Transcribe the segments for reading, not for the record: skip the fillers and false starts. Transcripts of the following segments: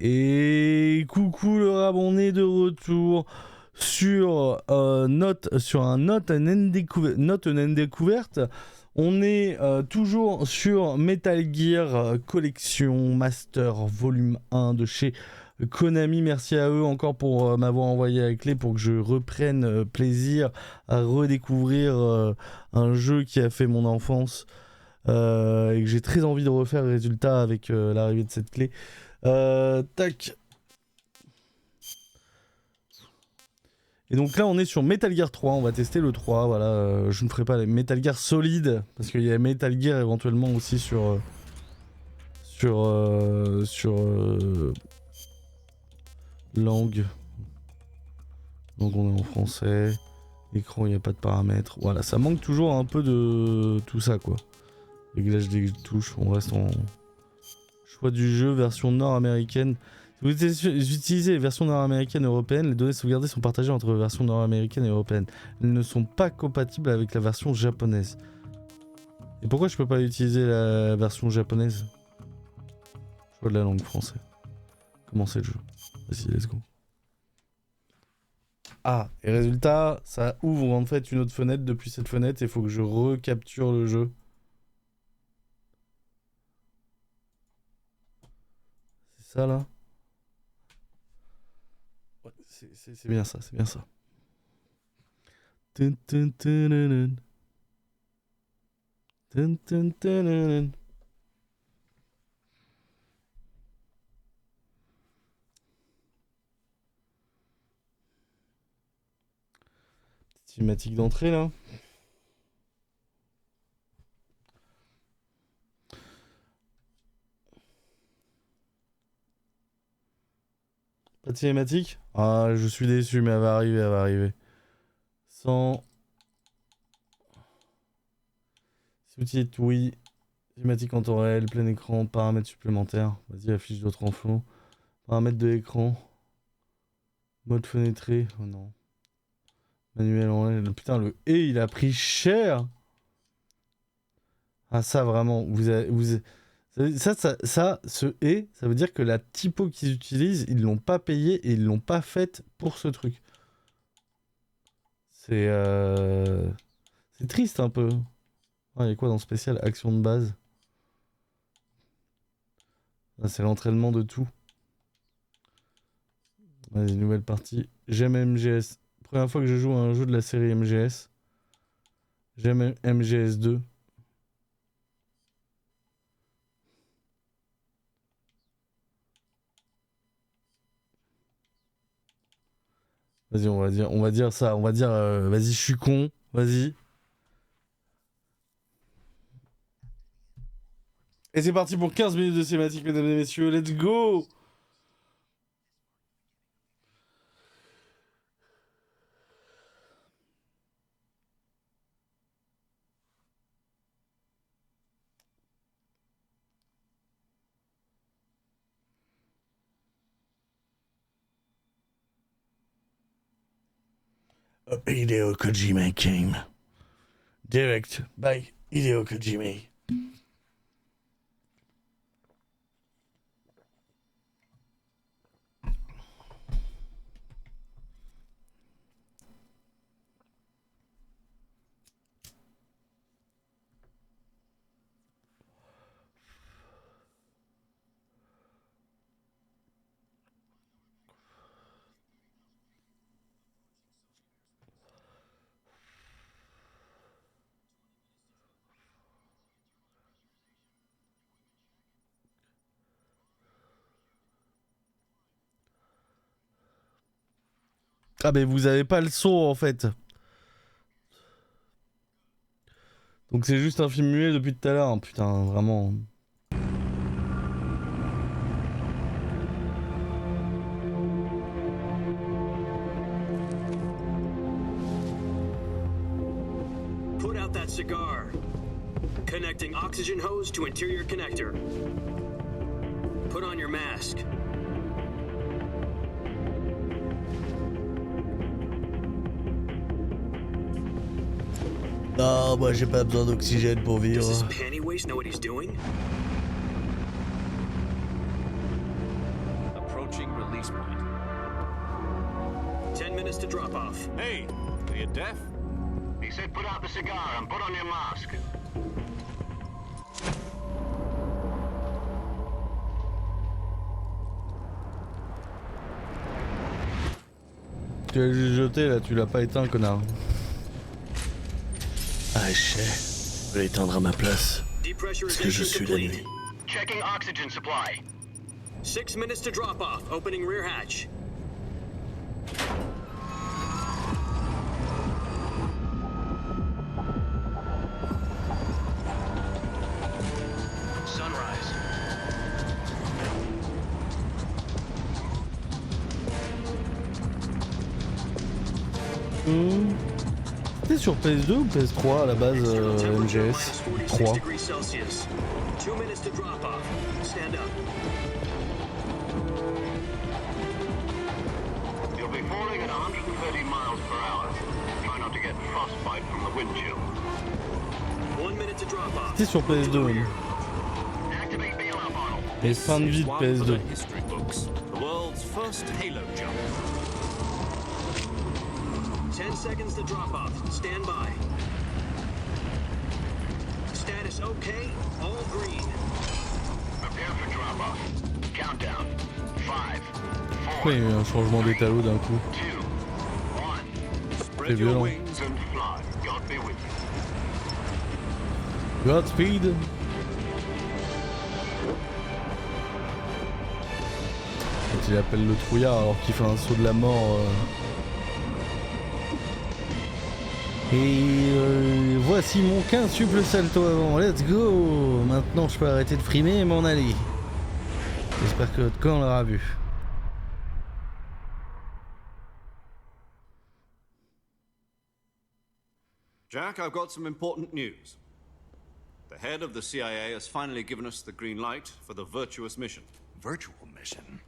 Et coucou le rab, on est de retour sur note indécouverte. On est toujours sur Metal Gear Collection Master Volume 1 de chez Konami. Merci à eux encore pour m'avoir envoyé la clé pour que je reprenne plaisir à redécouvrir un jeu qui a fait mon enfance et que j'ai très envie de refaire. Résultat avec l'arrivée de cette clé. Tac. Et donc là on est sur Metal Gear 3, on va tester le 3, voilà, je ne ferai pas les Metal Gear solides, parce qu'il y a Metal Gear éventuellement aussi sur langue. Donc on est en français, écran il n'y a pas de paramètres, voilà, ça manque toujours un peu de tout ça quoi. Réglage des touches, on reste en choix du jeu, version nord-américaine. Si vous utilisez les versions nord-américaines et européennes, les données sauvegardées sont partagées entre les versions nord-américaines et européennes. Elles ne sont pas compatibles avec la version japonaise. Et pourquoi je peux pas utiliser la version japonaise? Choix de la langue française. Commencez le jeu. Vas-y, let's go. Ah, et résultat, ça ouvre en fait une autre fenêtre depuis cette fenêtre et il faut que je recapture le jeu. C'est ça là? Ouais, c'est bien ça, c'est bien ça. Cinématique d'entrée là. Pas de cinématique? Ah, je suis déçu, mais elle va arriver, elle va arriver. Sans... Sous-titres, oui. Cinématique en temps réel, plein écran, paramètres supplémentaires. Vas-y, affiche d'autres infos. Paramètres de l'écran. Mode fenêtré. Oh non. Manuel en l'air. Putain, le « et » il a pris cher. Ah, ça, vraiment. Ce « et », ça veut dire que la typo qu'ils utilisent, ils l'ont pas payé et ils l'ont pas faite pour ce truc. C'est triste un peu. Ah, il y a quoi dans spécial? Action de base. Ah, c'est l'entraînement de tout. Vas-y, nouvelle partie. J'aime MGS. Première fois que je joue à un jeu de la série MGS. J'aime MGS 2. Vas-y, on va dire ça. On va dire, vas-y, je suis con. Vas-y. Et c'est parti pour 15 minutes de cinématique, mesdames et messieurs. Let's go! Hideo Kojima game. Direct by Hideo Kojima. Ah mais vous avez pas le son en fait. Donc c'est juste un film muet depuis tout à l'heure, putain, vraiment. Put out that cigar. Connecting oxygen hose to interior connector. Put on your mask. Non, moi j'ai pas besoin d'oxygène pour vivre. Does this panty waste know what he's doing? 10 minutes to drop off. Hey, are you deaf? He said put out the cigar and put on your mask. Tu l'as juste jeté là, tu l'as pas éteint, connard. Ah, je sais. Je vais l'éteindre à ma place. Parce que je suis la nuit. Checking oxygen supply. 6 minutes to drop off. Opening rear hatch. Sunrise. C'était sur PS2 ou PS3 à la base MGS 3. 2 minutes to drop off. Stand up. You'll be falling at 130 miles per hour. Try not to get frostbite from the wind chill. 1 minute to drop off. C'était sur PS2 même. Activate the alarm model. Et fin de vie de PS2. History books. The world's first halo jump. 10 seconds to drop off. Stand by. Status okay. All green. Prepare for drop off. Countdown. 5, 4, Pourquoi il y a eu un changement d'état l'eau d'un coup? 2, 1. C'est Spread your violent. wings. And fly. God be with you. Godspeed. Quand il appelle le trouillard alors qu'il fait un saut de la mort. Et voici mon quintuple salto avant. Let's go. Maintenant je peux arrêter de frimer et m'en aller. J'espère que votre camp l'aura vu. Jack, I've got some important news. The head of the CIA has finally given us the green light for the virtuous mission. Virtual mission?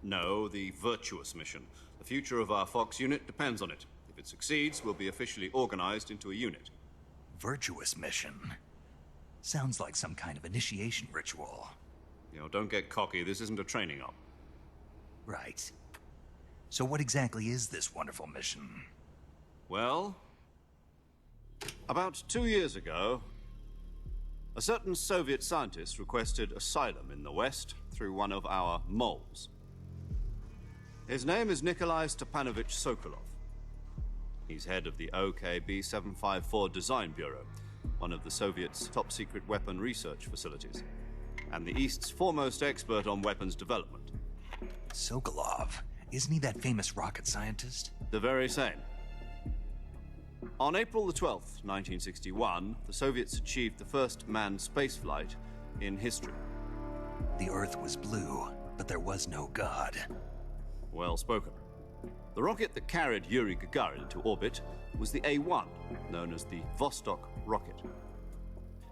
No, the virtuous mission. The future of our Fox unit depends on it. If it succeeds, we'll be officially organized into a unit. Virtuous mission? Sounds like some kind of initiation ritual. You know, don't get cocky. This isn't a training op. Right. So what exactly is this wonderful mission? Well, about 2 years ago, a certain Soviet scientist requested asylum in the West through one of our moles. His name is Nikolai Stepanovich Sokolov. He's head of the OKB 754 Design Bureau, one of the Soviets' top-secret weapon research facilities, and the East's foremost expert on weapons development. Sokolov? Isn't he that famous rocket scientist? The very same. On April the 12th, 1961, the Soviets achieved the first manned spaceflight in history. The Earth was blue, but there was no God. Well spoken. The rocket that carried Yuri Gagarin into orbit was the A-1, known as the Vostok rocket.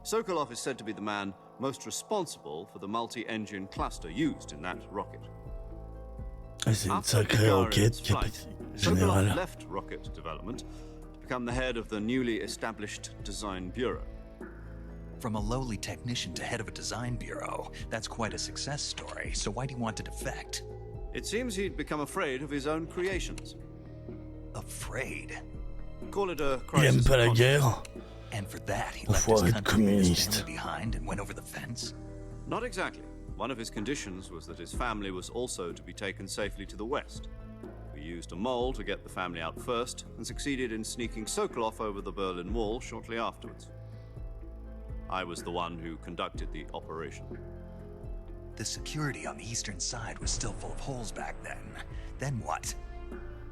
Sokolov is said to be the man most responsible for the multi-engine cluster used in that rocket. C'est une After sacrée Gagarin's enquête, flight, général. Sokolov left rocket development to become the head of the newly established Design Bureau. From a lowly technician to head of a design bureau, that's quite a success story, so why'd he want to defect? It seems he'd become afraid of his own creations. Afraid? Call it a Il crisis aime pas of la conscience. guerre. And for that, he left his Enfoiré de country and his communiste. family behind and went over the fence? Not exactly. One of his conditions was that his family was also to be taken safely to the west. We used a mole to get the family out first and succeeded in sneaking Sokolov over the Berlin Wall shortly afterwards. I was the one who conducted the operation. The security on the eastern side was still full of holes back then. Then what?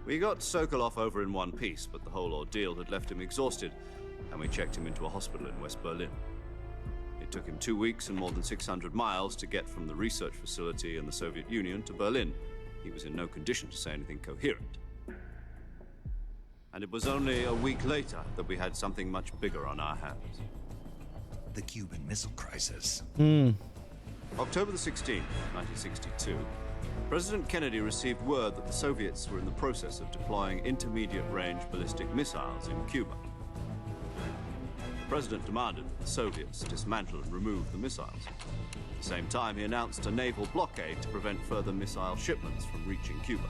We got Sokolov over in one piece, but the whole ordeal had left him exhausted, and we checked him into a hospital in West Berlin. It took him 2 weeks and more than 600 miles to get from the research facility in the Soviet Union to Berlin. He was in no condition to say anything coherent. And it was only a week later that we had something much bigger on our hands. The Cuban Missile Crisis. October the 16th, 1962, President Kennedy received word that the Soviets were in the process of deploying intermediate-range ballistic missiles in Cuba. The President demanded that the Soviets dismantle and remove the missiles. At the same time, he announced a naval blockade to prevent further missile shipments from reaching Cuba.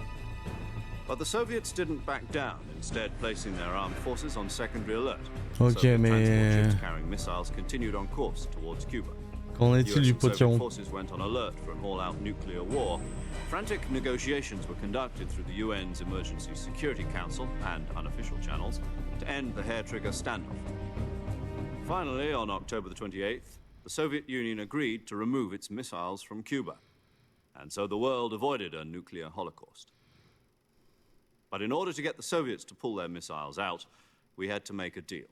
But the Soviets didn't back down, instead placing their armed forces on secondary alert. Ok, Soviet mais transport ships carrying missiles continued on course towards Cuba. qu'en est-il du US and Soviet potiron? forces went on alert for an all-out nuclear war. Frantic negotiations were conducted through the UN's Emergency Security Council and unofficial channels to end the hair-trigger standoff. Finally, on October the 28th, the Soviet Union agreed to remove its missiles from Cuba, and so the world avoided a nuclear holocaust. But in order to get the Soviets to pull their missiles out, we had to make a deal.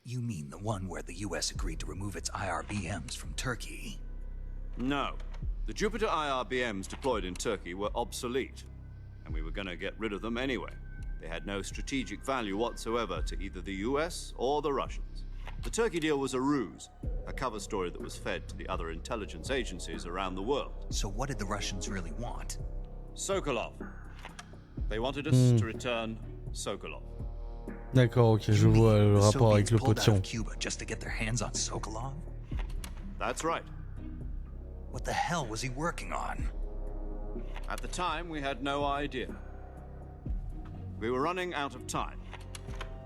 You mean the one where the US agreed to remove its IRBMs from Turkey? No. The Jupiter IRBMs deployed in Turkey were obsolete, and we were going to get rid of them anyway. They had no strategic value whatsoever to either the US or the Russians. The Turkey deal was a ruse, a cover story that was fed to the other intelligence agencies around the world. So what did the Russians really want? Sokolov. They wanted us to return Sokolov. D'accord, ok, je vois le rapport avec le potiron. Cuba just to get their hands on Sokolov? That's right. What the hell was he working on? At the time, we had no idea. We were running out of time.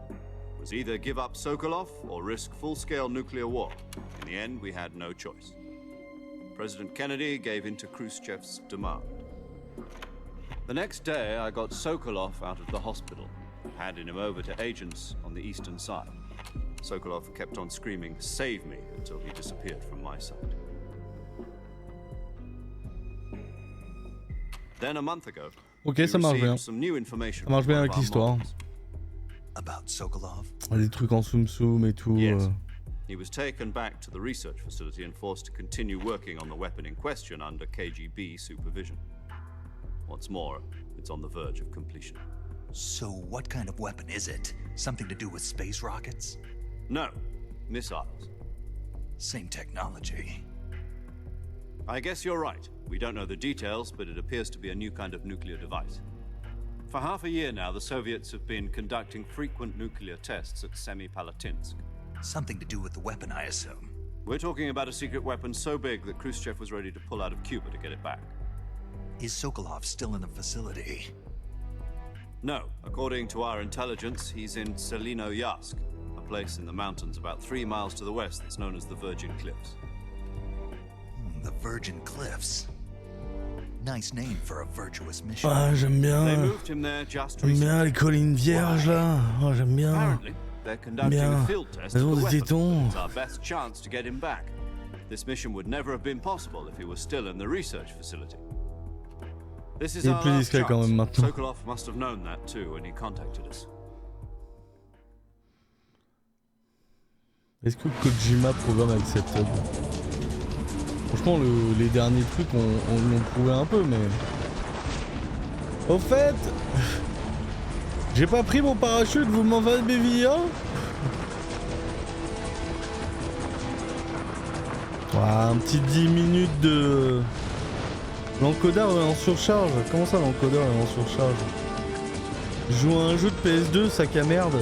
It was either give up Sokolov or risk full-scale nuclear war. In the end, we had no choice. President Kennedy gave in to Khrushchev's demand. The next day, I got Sokolov out of the hospital, handing him over to agents on the eastern side. Sokolov kept on screaming, "Save me," until he disappeared from my sight. Then a month ago, Ok, ça marche bien. some new information. Ça marche bien avec l'histoire. About Sokolov? Des trucs en zoom et tout. Yes. He was taken back to the research facility and forced to continue working on the weapon in question under KGB supervision. What's more, it's on the verge of completion. So what kind of weapon is it? Something to do with space rockets? No, missiles. Same technology. I guess you're right. We don't know the details, but it appears to be a new kind of nuclear device. For half a year now, the Soviets have been conducting frequent nuclear tests at Semipalatinsk. Something to do with the weapon, I assume. We're talking about a secret weapon so big that Khrushchev was ready to pull out of Cuba to get it back. Is Sokolov still in the facility? No. According to our intelligence, he's in Selinoyarsk, a place in the mountains about 3 miles to the west that's known as the Virgin Cliffs. The Virgin Cliffs. Nice name for a virtuous mission. Ah, j'aime They bien. moved him there just J'aime recently. bien les collines vierges là. Oh, j'aime bien. Apparently, they're conducting Bien. a field test Elles of ont the des weapon. tétons. It's our best chance to get him back. This mission would never have been possible if he was still in the research facility. This is Il est our plus last discret quand chance. même maintenant. Sokolov must have known that too when he contacted us. Est-ce que Kojima programme avec cette tub? Franchement, les derniers trucs, on l'ont prouvé un peu, mais... Au fait, j'ai pas pris mon parachute, vous m'en avez un? Un petit 10 minutes de... L'encodeur est en surcharge. Comment ça, l'encodeur est en surcharge? Je joue à un jeu de PS2, sac à merde.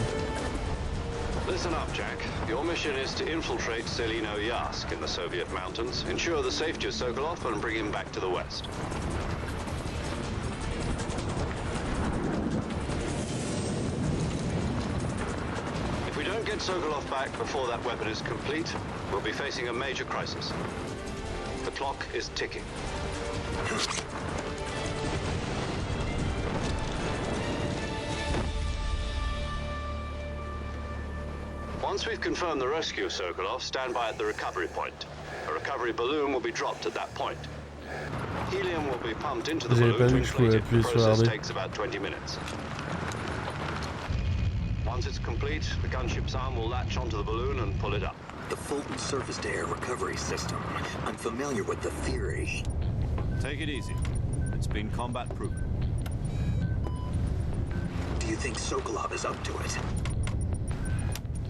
Listen up, Jack. Your mission is to infiltrate Selinoyarsk in the Soviet mountains, ensure the safety of Sokolov, and bring him back to the west. If we don't get Sokolov back before that weapon is complete, we'll be facing a major crisis. The clock is ticking. Once we've confirmed the rescue of Sokolov, stand by at the recovery point. A recovery balloon will be dropped at that point. Helium will be pumped into the balloon to inflate it. The process takes about 20 minutes. Once it's complete, the gunship's arm will latch onto the balloon and pull it up. The Fulton surface-to-air recovery system. I'm familiar with the theory. Take it easy. It's been combat-proven. Do you think Sokolov is up to it?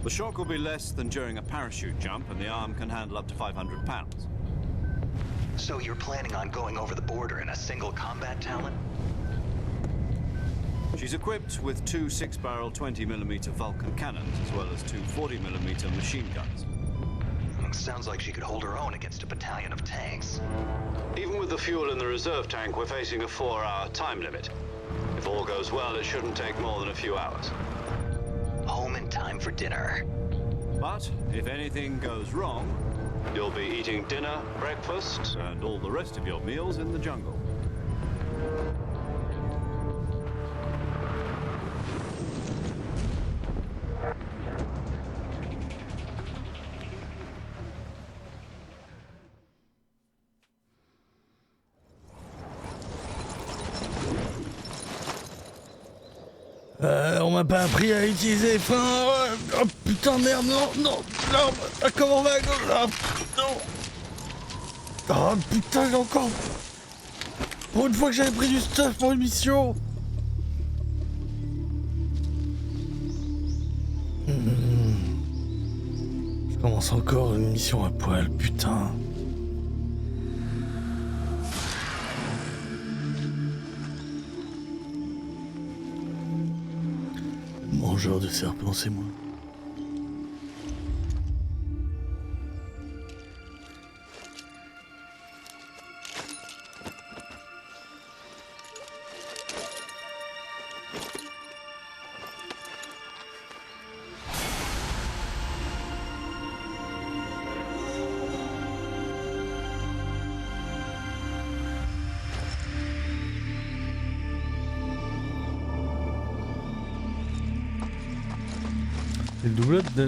The shock will be less than during a parachute jump, and the arm can handle up to 500 pounds. So you're planning on going over the border in a single combat talon? She's equipped with 2 6-barrel 20mm Vulcan cannons, as well as 2 40mm machine guns. Sounds like she could hold her own against a battalion of tanks. Even with the fuel in the reserve tank, we're facing a 4-hour time limit. If all goes well, it shouldn't take more than a few hours. Home in time for dinner. But if anything goes wrong, you'll be eating dinner, breakfast, and all the rest of your meals in the jungle. On m'a pas appris à utiliser les freins. Oh putain, merde, non. Ah, comment on va à gauche? Ah, non. Oh putain, j'ai encore. Pour une fois que j'avais pris du stuff pour une mission. Je commence encore une mission à poil, putain. Mangeur de serpents, c'est moi.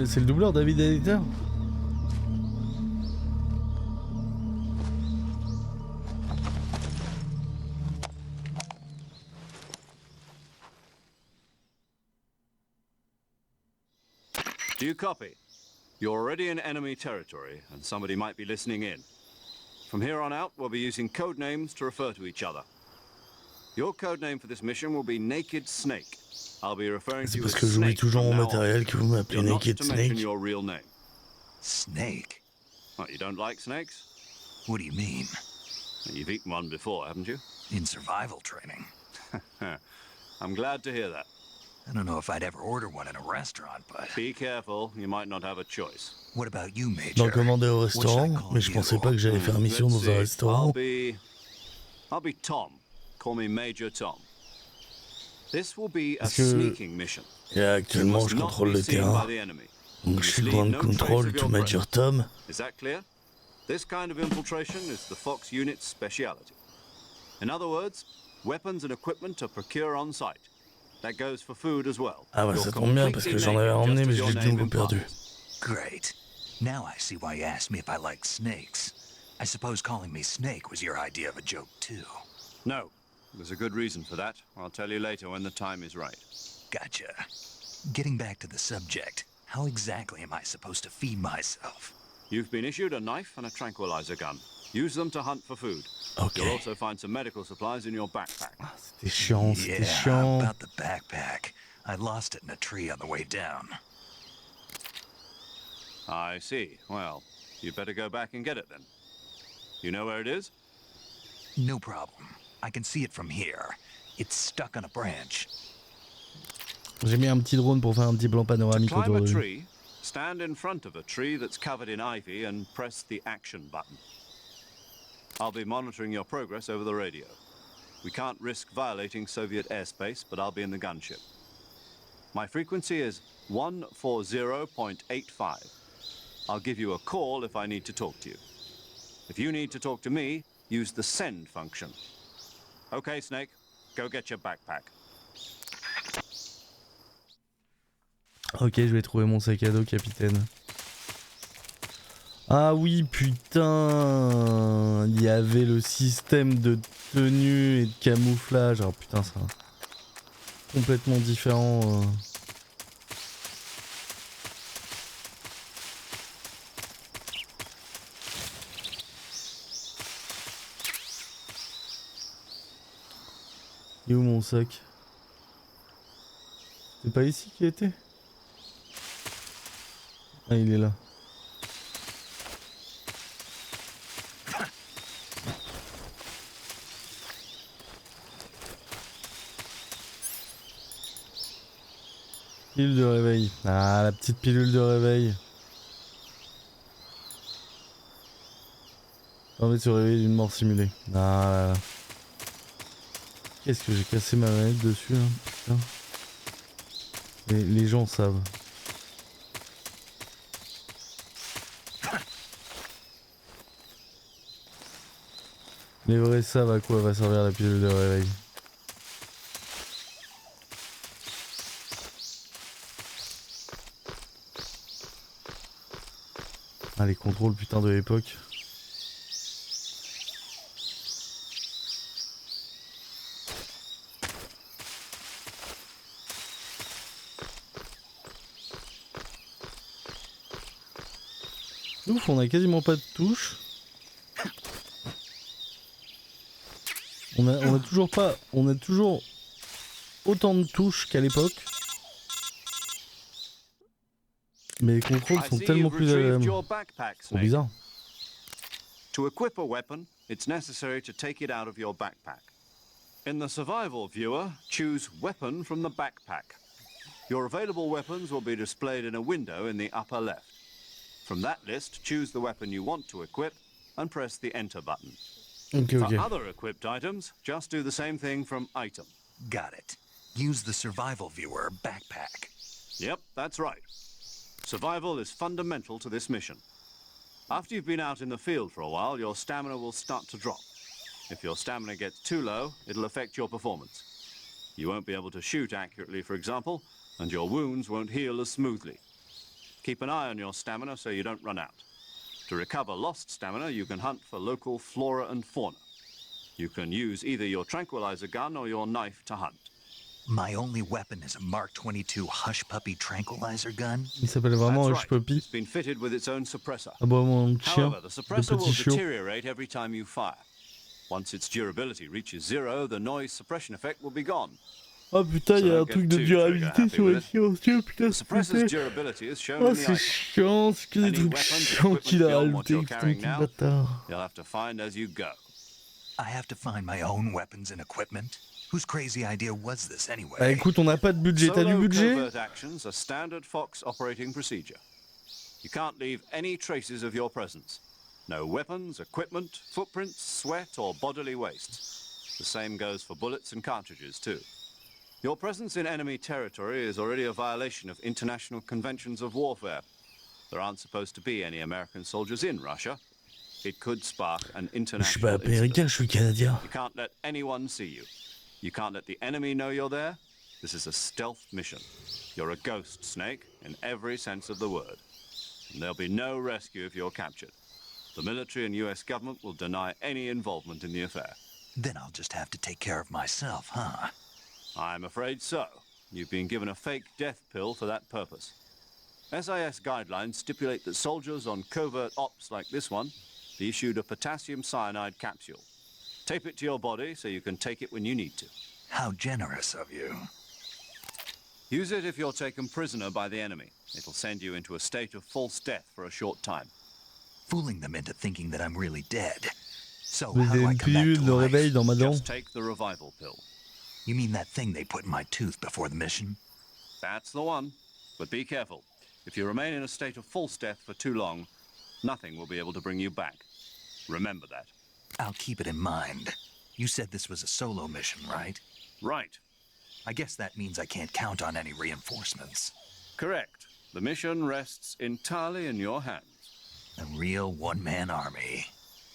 C'est le doubleur David Editor. Do you copy? You're already in enemy territory, and somebody might be listening in. From here on out, we'll be using code names to refer to each other. Your code name for this mission will be Naked Snake. I'll be referring to C'est you parce as que j'oublie Snake toujours from mon now matériel on. que vous m'appelez You're not Naked to mention Snake. your real name. Snake? What, you don't like snakes? What do you mean? You've eaten one before, haven't you? In survival training? I'm glad to hear that. I don't know if I'd ever order one in a restaurant, but... Be careful, you might not have a choice. What about you, Major? D'en commander au What should I restaurant, call mais je you? pensais pas que j'allais faire mission Let's dans un see. restaurant. I'll be Tom. Call me Major Tom. This will be a Parce que sneaking mission. Et actuellement, je contrôle le terrain. Donc je suis le point de contrôle du Major Tom. Is that clear? This kind of infiltration is the Fox unit's speciality. In other words, weapons and equipment are procured on site. That goes for food as well. Ah bah You're ça tombe bien parce que j'en avais completely emmené mais naked, je just l'ai as de your nouveau name perdu. implies. Great. Now I see why you asked me if I like snakes. I suppose calling me Snake was your idea of a joke, too. No, there's a good reason for that. I'll tell you later when the time is right. Gotcha. Getting back to the subject, how exactly am I supposed to feed myself? You've been issued a knife and a tranquilizer gun. Use them to hunt for food. Ok. You'll also find some medical supplies in your backpack. C'était chiant, c'était Yeah, chiant. about the backpack. I lost it in a tree on the way down. I see. Well, you better go back and get it then. You know where it is? No problem. I can see it from here. It's stuck on a branch. J'ai mis un petit drone pour faire un petit plan To panoramique climb autour a de lui. tree, stand in front of a tree that's covered in ivy and press the action button. I'll be monitoring your progress over the radio. We can't risk violating Soviet airspace, but I'll be in the gunship. My frequency is 140.85. I'll give you a call if I need to talk to you. If you need to talk to me, use the send function. Okay, Snake, go get your backpack. Ok, je vais trouver mon sac à dos, capitaine. Ah oui, putain, il y avait le système de tenue et de camouflage. Alors putain, ça complètement différent. Il est où mon sac? C'est pas ici qu'il était? Ah, il est là. Pilule de réveil. Ah, la petite pilule de réveil. J'ai envie de se réveiller d'une mort simulée. Ah là là. Qu'est-ce que j'ai cassé ma manette dessus là, putain. Les gens savent. Les vrais savent à quoi va servir la pilule de réveil. Ah, les contrôles putain de l'époque. Ouf, on a quasiment pas de touches. On a toujours pas. On a toujours autant de touches qu'à l'époque. Mais les contrôles sont tellement plus agréables. C'est bizarre. To equip a weapon, it's necessary to take it out of your backpack. In the survival viewer, choose weapon from the backpack. Your available weapons will be displayed in a window in the upper left. From that list, choose the weapon you want to equip and press the enter button. For other equipped items, just do the same thing from item. Got it. Use the survival viewer backpack. Yep, that's right. Survival is fundamental to this mission. After you've been out in the field for a while, your stamina will start to drop. If your stamina gets too low, it'll affect your performance. You won't be able to shoot accurately, for example, and your wounds won't heal as smoothly. Keep an eye on your stamina so you don't run out. To recover lost stamina, you can hunt for local flora and fauna. You can use either your tranquilizer gun or your knife to hunt. My only weapon is a Mark 22 Hush Puppy tranquilizer gun. Il s'appelle vraiment That's Hush Puppy. It's been fitted with its own suppressor. Ah bah mon chien, However, the le suppressor will petit chiot. deteriorate every time you fire. Once its durability reaches 0, the noise suppression effect will be gone. Oh putain, il y a un truc de durabilité sur les silencieux, putain, The suppressor's durability is shown oh in the c'est item. chiant, c'est que des trucs chiants qu'il a rajouté, putain, petit bâtard. You'll have to find as you go. I have to find my own weapons and equipment? Whose crazy idea was this anyway? Bah écoute, on n'a pas de budget, t'as du Solo budget? covert actions are standard Fox operating procedure. You can't leave any traces of your presence. No weapons, equipment, footprints, sweat, or bodily wastes. The same goes for bullets and cartridges, too. Your presence in enemy territory is already a violation of international conventions of warfare. There aren't supposed to be any American soldiers in Russia. It could spark an Je suis international pas américain, je suis canadien. You can't let anyone see you. You can't let the enemy know you're there. This is a stealth mission. You're a ghost, Snake, in every sense of the word. And there'll be no rescue if you're captured. The military and US government will deny any involvement in the affair. Then I'll just have to take care of myself, huh? I'm afraid so. You've been given a fake death pill for that purpose. SIS guidelines stipulate that soldiers on covert ops like this one be issued a potassium cyanide capsule. Tape it to your body so you can take it when you need to. How generous of you. Use it if you're taken prisoner by the enemy. It'll send you into a state of false death for a short time. Fooling them into thinking that I'm really dead. So Vous how avez do I une come back pilule to de life? réveil dans ma dent. Just take the revival pill. You mean that thing they put in my tooth before the mission? That's the one. But be careful. If you remain in a state of false death for too long, nothing will be able to bring you back. Remember that. I'll keep it in mind. You said this was a solo mission, right? Right. I guess that means I can't count on any reinforcements. Correct. The mission rests entirely in your hands. A real one-man army.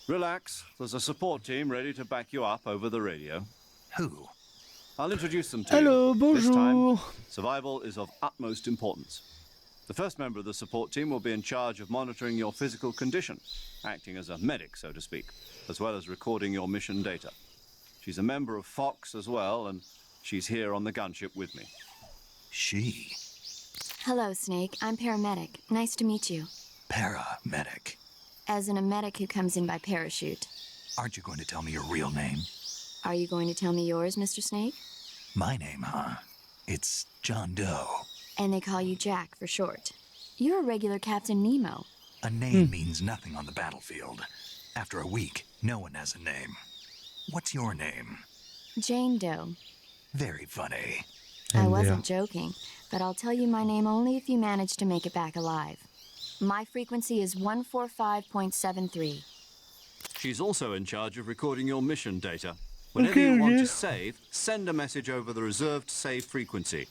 Relax. There's a support team ready to back you up over the radio. Who? I'll introduce them to Hello, you. This time, bonjour. survival is of utmost importance. The first member of the support team will be in charge of monitoring your physical condition, acting as a medic, so to speak, as well as recording your mission data. She's a member of Fox as well, and she's here on the gunship with me. She. Hello, Snake. I'm paramedic. Nice to meet you. Paramedic. As in a medic who comes in by parachute. Aren't you going to tell me your real name? Are you going to tell me yours, Mr. Snake? My name, huh? It's John Doe. And they call you Jack for short. You're a regular Captain Nemo. A name means nothing on the battlefield. After a week, no one has a name. What's your name? Jane Doe. Very funny. I wasn't joking, but I'll tell you my name only if you manage to make it back alive. My frequency is 145.73. She's also in charge of recording your mission data. Whenever you want okay. to save, send a message over the reserved save frequency,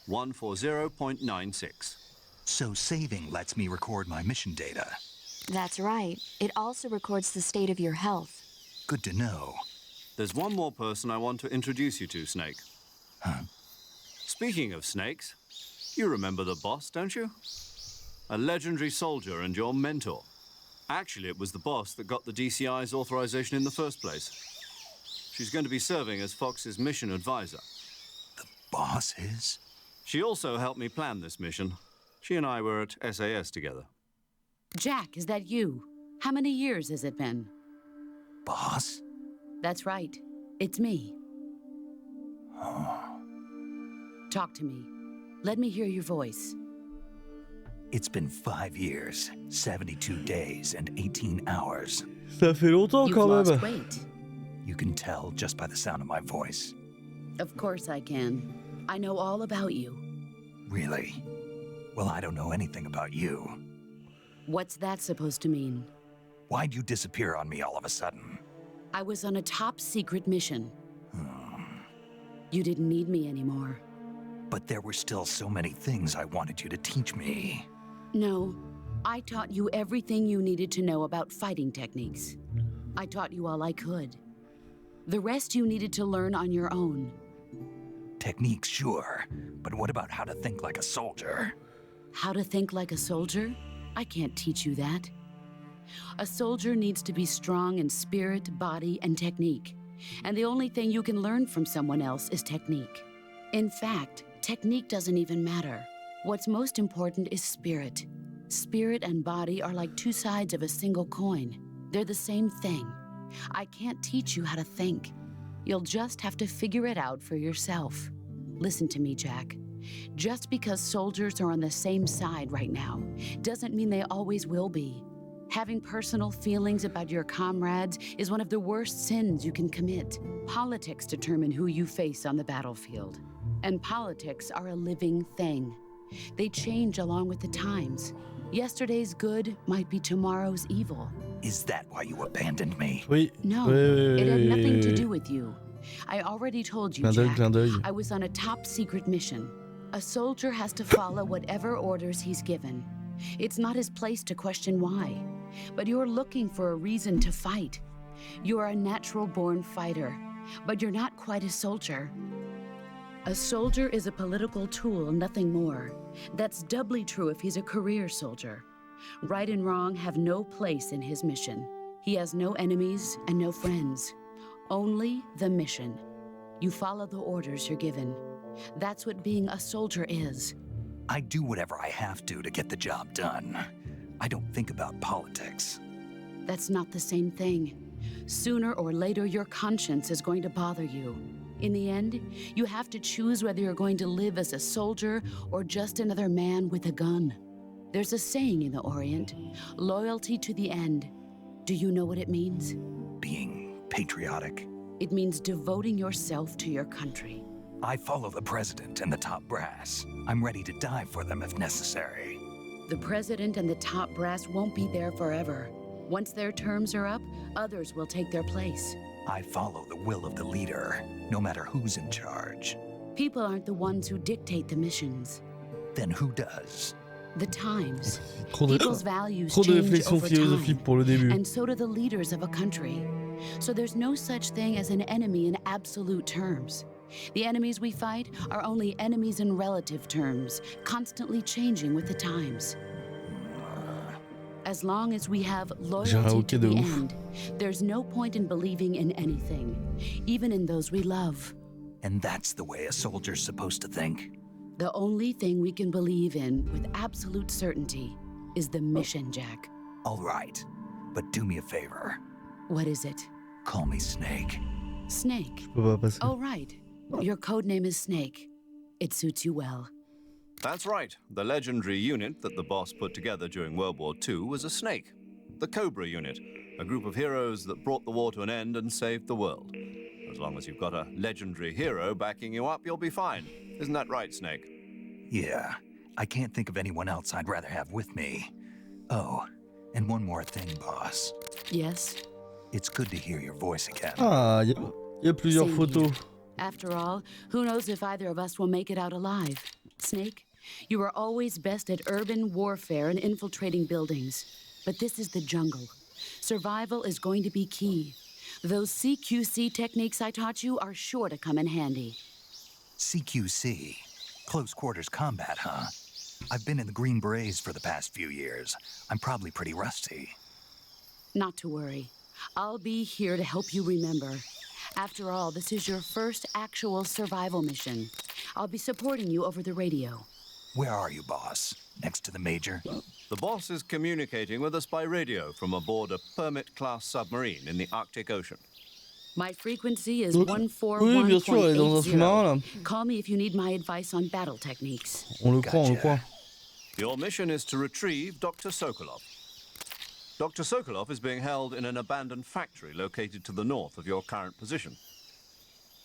140.96. So saving lets me record my mission data. That's right. It also records the state of your health. Good to know. There's one more person I want to introduce you to, Snake. Huh? Speaking of snakes, you remember the boss, don't you? A legendary soldier and your mentor. Actually, it was the boss that got the DCI's authorization in the first place. She's going to be serving as Fox's mission advisor. The boss is? She also helped me plan this mission. She and I were at SAS together. Jack, is that you? How many years has it been? Boss? That's right. It's me. Talk to me. Let me hear your voice. It's been 5 years, 72 days, and 18 hours. Ça fait longtemps You've quand lost même. weight. You can tell just by the sound of my voice. Of course I can. I know all about you. Really? Well, I don't know anything about you. What's that supposed to mean? Why'd you disappear on me all of a sudden? I was on a top secret mission. You didn't need me anymore. But there were still so many things I wanted you to teach me. No, I taught you everything you needed to know about fighting techniques. I taught you all I could. The rest you needed to learn on your own. Techniques, sure. But what about how to think like a soldier? How to think like a soldier? I can't teach you that. A soldier needs to be strong in spirit, body, and technique. And the only thing you can learn from someone else is technique. In fact, technique doesn't even matter. What's most important is spirit. Spirit and body are like two sides of a single coin. They're the same thing. I can't teach you how to think. You'll just have to figure it out for yourself. Listen to me, Jack. Just because soldiers are on the same side right now doesn't mean they always will be. Having personal feelings about your comrades is one of the worst sins you can commit. Politics determine who you face on the battlefield. And politics are a living thing. They change along with the times. Yesterday's good might be tomorrow's evil. Is that why you abandoned me? Oui. No, Oui. it had nothing to do with you. I already told you, Clin Jack. d'œil. I was on a top secret mission. A soldier has to follow whatever orders he's given. It's not his place to question why. But you're looking for a reason to fight. You're a natural-born fighter, but you're not quite a soldier. A soldier is a political tool, nothing more. That's doubly true if he's a career soldier. Right and wrong have no place in his mission. He has no enemies and no friends. Only the mission. You follow the orders you're given. That's what being a soldier is. I do whatever I have to get the job done. I don't think about politics. That's not the same thing. Sooner or later, your conscience is going to bother you. In the end, you have to choose whether you're going to live as a soldier or just another man with a gun. There's a saying in the Orient, loyalty to the end. Do you know what it means? Being patriotic. It means devoting yourself to your country. I follow the president and the top brass. I'm ready to die for them if necessary. The president and the top brass won't be there forever. Once their terms are up, others will take their place. I follow the will of the leader, no matter who's in charge. People aren't the ones who dictate the missions. Then who does? The times. Trop de, People's values trop de change réflexion over philosophique time. pour le début. And so do the leaders of a country. So there's no such thing as an enemy in absolute terms. The enemies we fight are only enemies in relative terms, constantly changing with the times. As long as we have loyalty to the end, there's no point in believing in anything, even in those we love. And that's the way a soldier's supposed to think? The only thing we can believe in with absolute certainty is the mission, Jack. All right, but do me a favor. What is it? Call me Snake. Snake. Je peux pas passer. Oh, right. Your code name is Snake. It suits you well. That's right. The legendary unit that the boss put together during World War II was a snake. The Cobra unit, a group of heroes that brought the war to an end and saved the world. As long as you've got a legendary hero backing you up, you'll be fine. Isn't that right, Snake? Yeah, I can't think of anyone else I'd rather have with me. Oh, and one more thing, boss. Yes? It's good to hear your voice again. Ah, Il y a plusieurs Same photos. here. After all, who knows if either of us will make it out alive? Snake, you are always best at urban warfare and infiltrating buildings. But this is the jungle. Survival is going to be key. Those CQC techniques I taught you are sure to come in handy. CQC. Close quarters combat, huh? I've been in the Green Berets for the past few years. I'm probably pretty rusty. Not to worry. I'll be here to help you remember. After all, this is your first actual survival mission. I'll be supporting you over the radio. Where are you, boss? Next to the Major? The boss is communicating with us by radio from aboard a Permit-class submarine in the Arctic Ocean. My frequency is Oui, bien sûr, elle est dans un sous-marin là. 141.80. Call me if you need my advice on battle techniques. On le croit, on le croit. Your mission is to retrieve Dr. Sokolov. Dr. Sokolov is being held in an abandoned factory located to the north of your current position.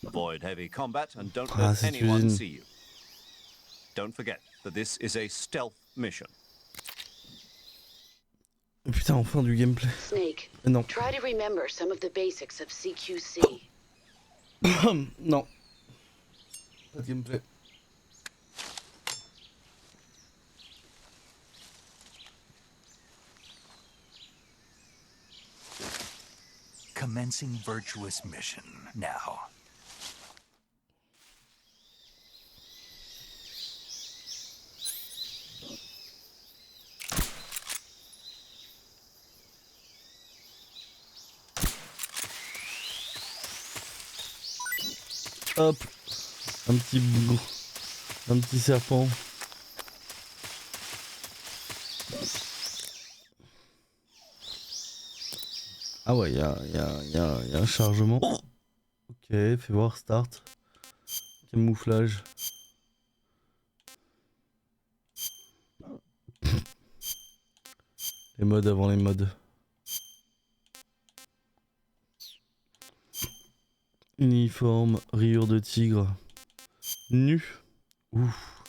Avoid heavy combat and don't let anyone see you. Don't forget that this is a stealth mission. Putain, enfin du gameplay. Snake, Non. try to remember some of the basics of CQC. Non. Pas de gameplay. Commencing virtuous mission now. Hop. Un petit bougre. Un petit serpent. Ah ouais, il y a un chargement. Ok, fais voir, start. Camouflage. Les modes avant les modes. Uniforme, rayure de tigre. Nu. Ouf.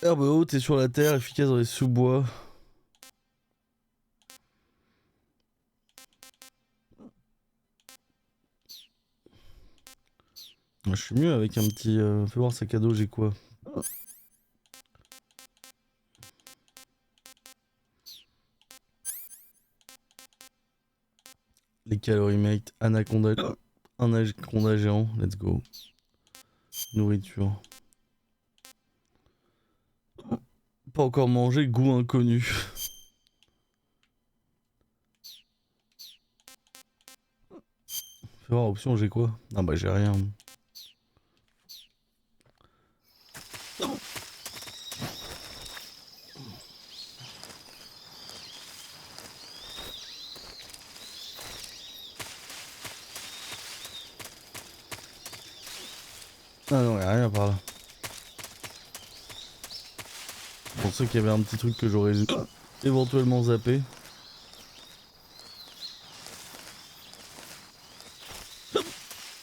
Herbe haute et sur la terre, efficace dans les sous-bois. Je suis mieux avec un petit... Fais voir sac à dos, j'ai quoi? Les calorimate, anaconda géant, let's go. Nourriture. Pas encore mangé, goût inconnu. Fais voir, option, j'ai quoi? Ah bah j'ai rien. Ah non, y'a rien par là. Je pensais qu'il y avait un petit truc que j'aurais éventuellement zappé.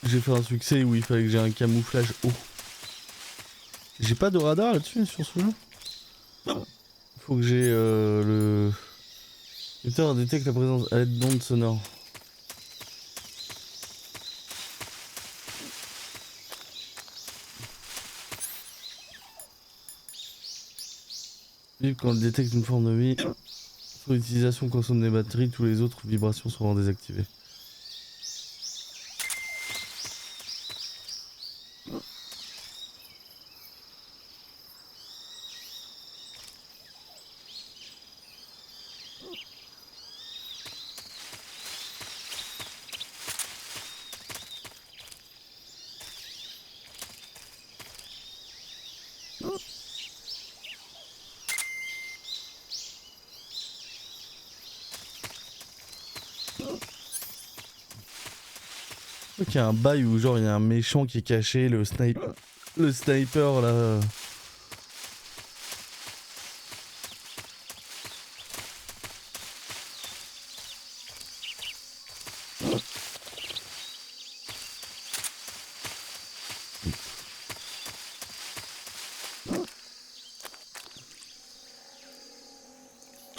J'ai fait un succès où il fallait que j'ai un camouflage haut. J'ai pas de radar là-dessus sur ce jeu. Faut que j'ai le... Putain, détecte la présence à l'aide d'ondes sonores. Quand elle détecte une forme de vie, son utilisation consomme des batteries, tous les autres vibrations seront désactivées. Il y a un bail où genre il y a un méchant qui est caché, le sniper là.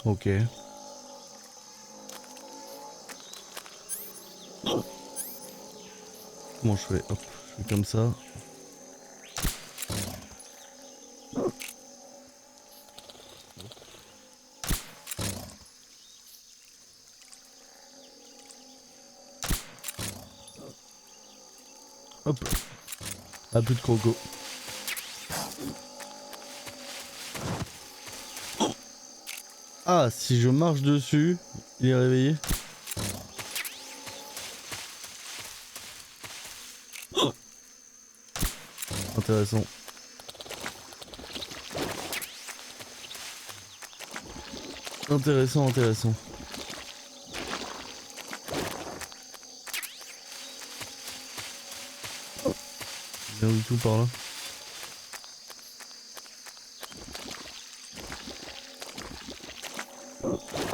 Ok. Comment je fais? Hop, je fais comme ça. Hop. Ah, plus de croco. Ah, si je marche dessus, il est réveillé. Intéressant. Intéressant, intéressant. Bien du tout par là.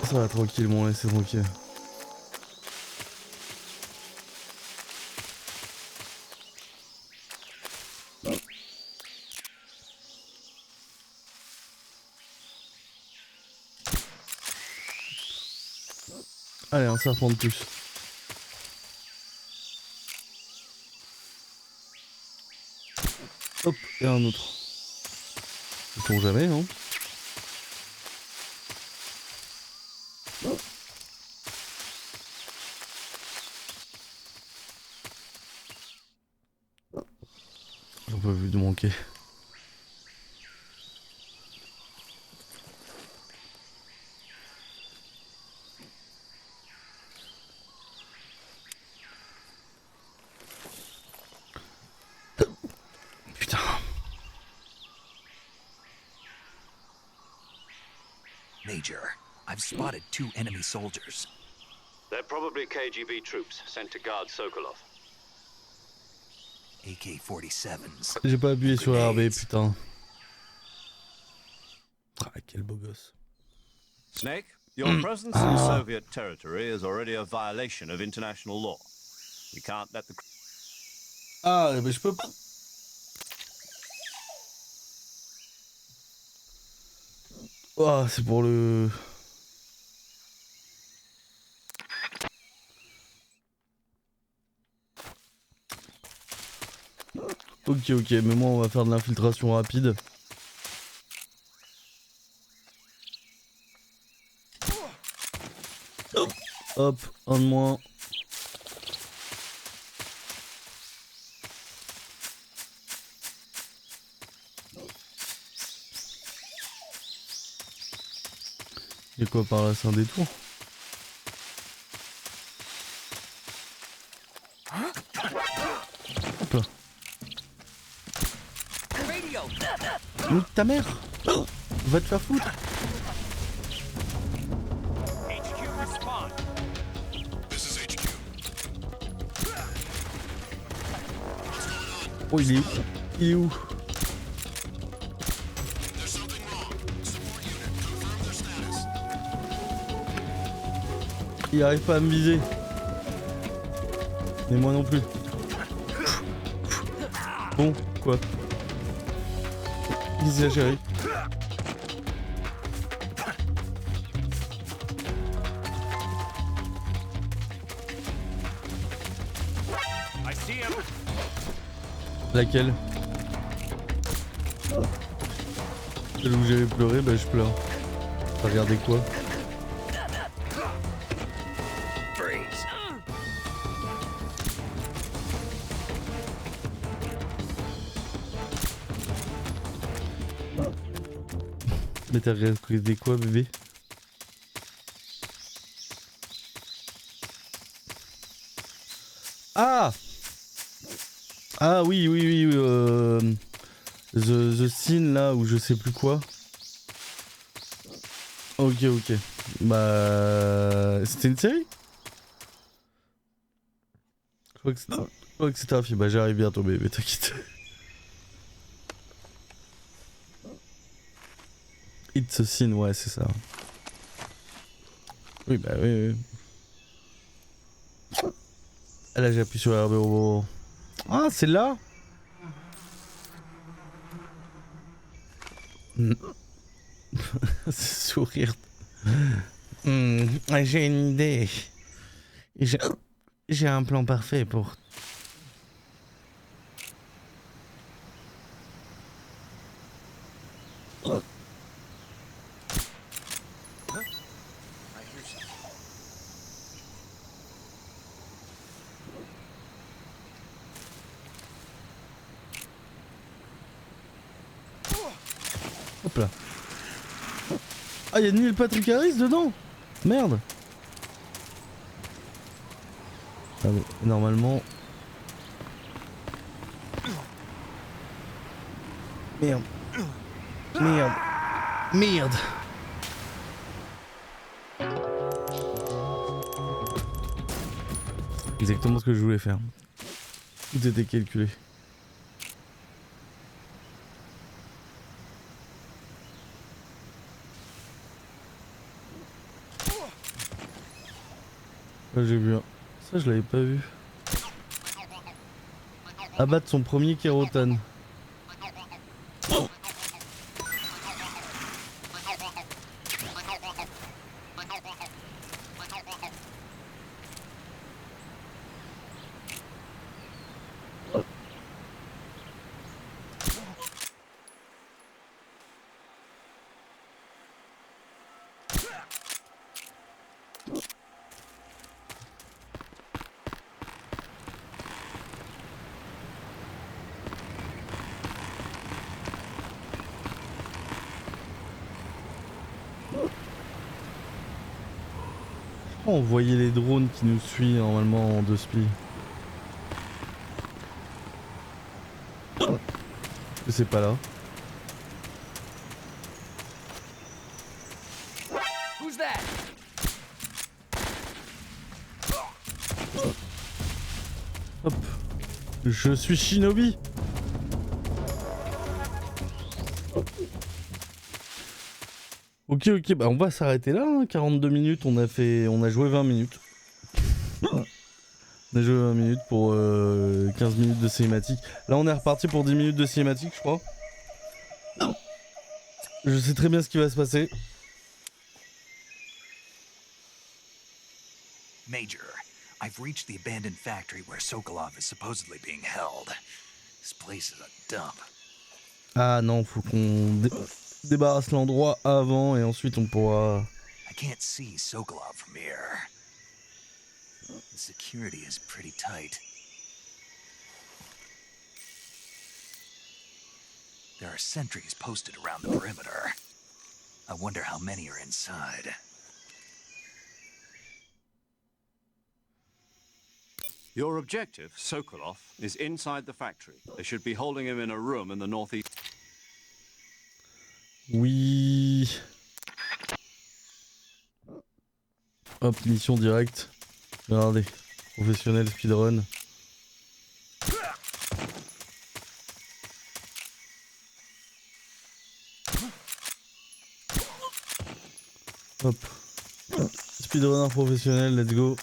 Ça va tranquillement, laissez tranquille. Allez, un serpent de plus. Hop, et un autre. Sait-on jamais, non? J'en peux plus de manquer. Putain. Major, I've spotted 2 enemy soldiers. They're probably KGB troops sent to guard Sokolov. AK-47s. J'ai pas appuyé sur RB, putain. Ah, quel beau gosse. Snake, your presence in Soviet territory is already a violation of international law. We can't let the... Ah, mais je peux pas. Oh, c'est pour le... Ok, ok, mais moi on va faire de l'infiltration rapide. Hop, un de moins. Et quoi par là, c'est un détour? Hop là. Nique ta mère! Va te faire foutre! Oh, il est où? Il est où? Il arrive pas à me viser. Mais moi non plus. Bon, quoi? Exagéré. Laquelle? Celle où j'avais pleuré, bah je pleure. Regardez quoi? Mais t'as regardé quoi, bébé? Ah! Ah oui, oui, oui, The Scene là, ou je sais plus quoi. Ok, ok. Bah... C'était une série? Je crois que c'était un film. Bah j'arrive bientôt, bébé, t'inquiète. It's a Scene, ouais, c'est ça. Oui, bah oui, oui. Ah là, j'ai appuyé sur RB au moment. Ah, c'est là? C'est sourire. J'ai une idée. J'ai un plan parfait pour... Hop là. Ah, y'a Neil Patrick Harris dedans? Merde. Ah mais normalement... Merde. Merde. Merde. Exactement ce que je voulais faire. Tout était calculé. Là j'ai vu un... Ça je l'avais pas vu. Abattre son premier kérotane. On voyait les drones qui nous suivent normalement en 2 spi. C'est pas là. Hop. Je suis Shinobi. Ok, ok, bah on va s'arrêter là, hein. 42 minutes, on a joué 20 minutes. On a joué 20 minutes pour 15 minutes de cinématique. Là on est reparti pour 10 minutes de cinématique, je crois. Je sais très bien ce qui va se passer. Major, I've reached the abandoned factory where Sokolov is supposedly being held. This place is a dump. Ah non, faut qu'on débarrasse l'endroit avant et ensuite on pourra... I can't see Sokolov from here. The security is pretty tight. There are sentries posted around the perimeter. I wonder how many are inside. Your objective, Sokolov, is inside the factory. They should be holding him in a room in the northeast. Oui. Hop, mission directe. Regardez. Professionnel speedrun. Hop. Speedrunner professionnel, let's go.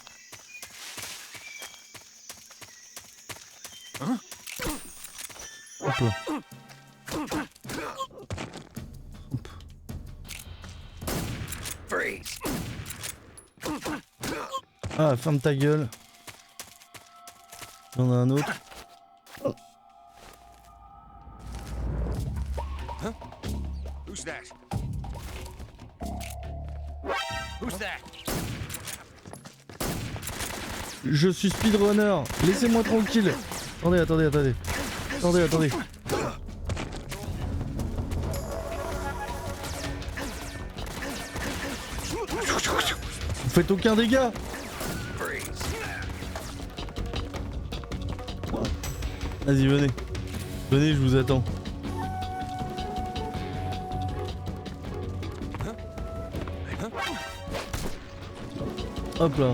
Hop là. Hop. Ah, ferme ta gueule. Il y en a un autre. Who's that? Who's that? Je suis speedrunner. Laissez-moi tranquille. Attendez, attendez, attendez. Attendez, attendez. Vous faites aucun dégât. Vas-y, venez. Venez, je vous attends. Hop là.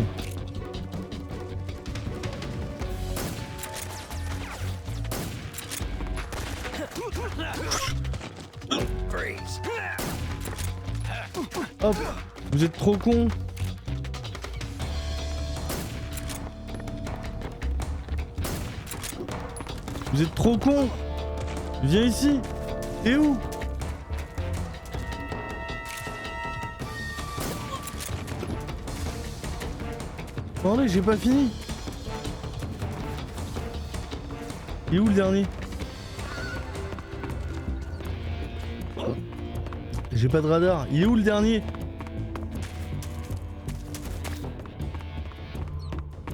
Hop. Vous êtes trop cons. Vous êtes trop cons. Viens ici. T'es où? Attendez, j'ai pas fini. Il est où le dernier? J'ai pas de radar. Il est où le dernier?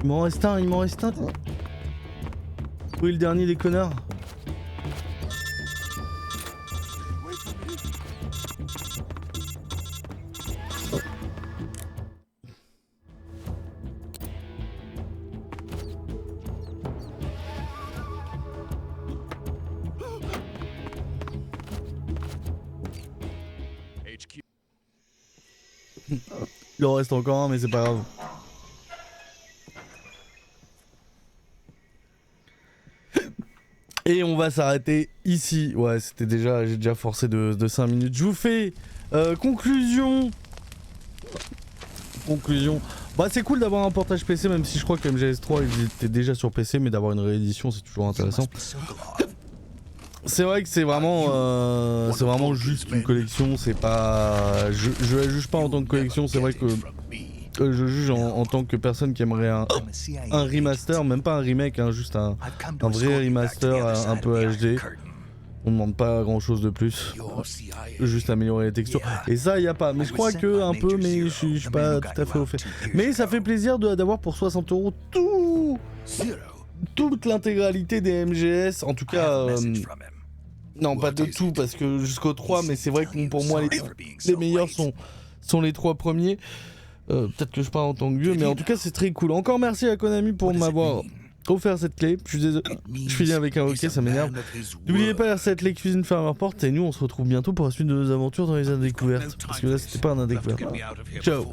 Il m'en reste un, il m'en reste un. Où est le dernier des connards? Il en reste encore un, mais c'est pas grave. Et on va s'arrêter ici. Ouais, c'était déjà, j'ai déjà forcé de 5 minutes. Je vous fais conclusion. Conclusion. Bah c'est cool d'avoir un portage PC, même si je crois que MGS3 il était déjà sur PC, mais d'avoir une réédition c'est toujours intéressant. C'est vrai que c'est vraiment juste une collection, c'est pas... Je la juge pas en tant que collection, c'est vrai que je juge en tant que personne qui aimerait un remaster, même pas un remake, hein, juste un vrai remaster un peu HD. On ne demande pas grand chose de plus, juste améliorer les textures. Et ça y a pas, mais je crois que un peu, mais je suis pas tout à fait au fait. Mais ça fait plaisir d'avoir pour 60 € toute l'intégralité des MGS, en tout cas... non, pas de tout, parce que jusqu'au 3, mais c'est vrai que pour moi, les meilleurs sont les 3 premiers. Peut-être que je parle en tant que vieux, mais en tout cas, c'est très cool. Encore merci à Konami pour m'avoir offert cette clé. Je suis désolé, je finis avec un hockey, ça m'énerve. N'oubliez pas R7, les cuisines ferment leurs portes, et nous, on se retrouve bientôt pour la suite de nos aventures dans les indécouvertes. Parce que là, c'était pas un indécouverte. Ciao.